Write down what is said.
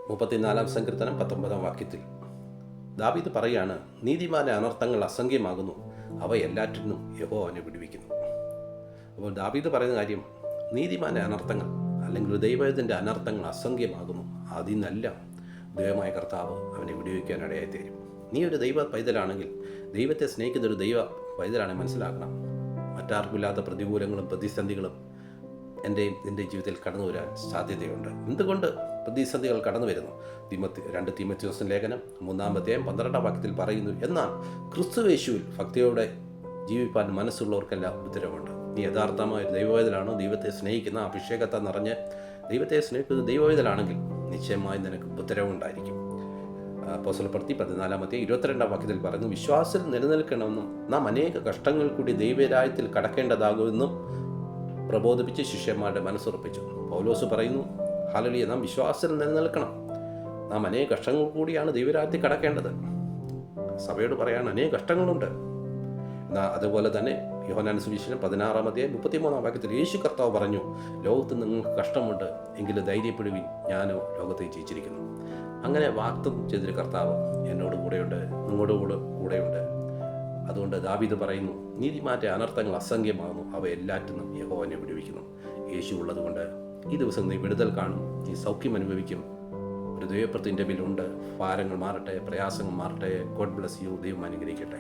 34 സങ്കീർത്തനം 19 വാക്യത്തിൽ ദാവീദ് പറയാണ്, നീതിമാന്റെ അനർത്ഥങ്ങൾ അസംഖ്യമാകുന്നു, അവ എല്ലാറ്റിൽ നിന്നും യഹോവ അവനെ വിടുവിക്കുന്നു. അപ്പോൾ ദാവീദ് പറയുന്ന കാര്യം, നീതിമാന്റെ അനർത്ഥങ്ങൾ അല്ലെങ്കിൽ ഒരു ദൈവത്തിൻ്റെ അനർത്ഥങ്ങൾ അസംഖ്യമാകുന്നു, അതിൽ നിന്നെല്ലാം ദൈവമായ കർത്താവ് അവനെ വിടുവിക്കാൻ ഇടയായിത്തീരും. നീ ഒരു ദൈവ പൈതലാണെങ്കിൽ, ദൈവത്തെ സ്നേഹിക്കുന്ന ഒരു ദൈവ പൈതലാണെങ്കിൽ മനസ്സിലാക്കണം, മറ്റാർക്കുമില്ലാത്ത പ്രതികൂലങ്ങളും പ്രതിസന്ധികളും എൻ്റെ ജീവിതത്തിൽ കടന്നു വരാൻ സാധ്യതയുണ്ട്. എന്തുകൊണ്ട് പ്രതിസന്ധികൾ കടന്നു വരുന്നു? 2 തീമോഥെയോസ് ലേഖനം 3-12 വാക്യത്തിൽ പറയുന്നു, എന്നാൽ ക്രിസ്തുയേശുവിൽ ഭക്തിയോടെ ജീവിപ്പാൻ മനസ്സുള്ളവർക്കെല്ലാം ഉത്തരവുണ്ട്. നീ യഥാർത്ഥമായ ഒരു ദൈവവേദലാണോ, ദൈവത്തെ സ്നേഹിക്കുന്ന അഭിഷേകത്തെ നിറഞ്ഞ് ദൈവത്തെ സ്നേഹിക്കുന്ന ദൈവവേദലാണെങ്കിൽ നിശ്ചയമായി നിനക്ക് ഉത്തരവുണ്ടായിരിക്കും. അപ്പോസ്തലപ്രവൃത്തി 14-22 വാക്യത്തിൽ പറയുന്നു, വിശ്വാസത്തിൽ നിലനിൽക്കണമെന്നും നാം അനേക കഷ്ടങ്ങൾ കൂടി ദൈവരാജ്യത്തിൽ കടക്കേണ്ടതാകുമെന്നും പ്രബോധിപ്പിച്ച് ശിഷ്യന്മാരുടെ മനസ്സുറപ്പിച്ചു. പൗലോസ് പറയുന്നു, ഹല്ലേലൂയ, നാം വിശ്വാസത്തിൽ നിലനിൽക്കണം, നാം അനേക കഷ്ടങ്ങൾ കൂടിയാണ് ദൈവരാജ്യത്തിൽ കടക്കേണ്ടത്. സഭയോട് പറയാൻ അനേക കഷ്ടങ്ങളുണ്ട്. എന്നാൽ അതുപോലെ തന്നെ യോഹന്നാൻ സുവിശേഷം 16-33 വാക്യത്തിൽ യേശു കർത്താവ് പറഞ്ഞു, ലോകത്ത് നിങ്ങൾക്ക് കഷ്ടമുണ്ട്, എങ്കിലും ധൈര്യപ്പെടുവിൻ, ഞാനോ ലോകത്തെ ജയിച്ചിരിക്കുന്നു. അങ്ങനെ വാഗ്ദത്തം ചെയ്തൊരു കർത്താവ് എന്നോട് കൂടെയുണ്ട്, നിങ്ങളോട് കൂടെയുണ്ട്. അതുകൊണ്ട് ദാവീദ് പറയുന്നു, നീതിമാന്റെ അനർത്ഥങ്ങൾ അസംഖ്യമാകുന്നു, അവ എല്ലാറ്റിനും യഹോവ അവനെ വിടുവിക്കുന്നു. യേശു ഉള്ളതുകൊണ്ട് ഈ ദിവസം നീ വിടുതൽ കാണും, നീ സൗഖ്യം അനുഭവിക്കും. ഒരു ദൈവപ്രതിൻ്റെ മേലുണ്ട്. ഭാരങ്ങൾ മാറട്ടെ, പ്രയാസങ്ങൾ മാറട്ടെ. God bless you. ദൈവം അനുഗ്രഹിക്കട്ടെ.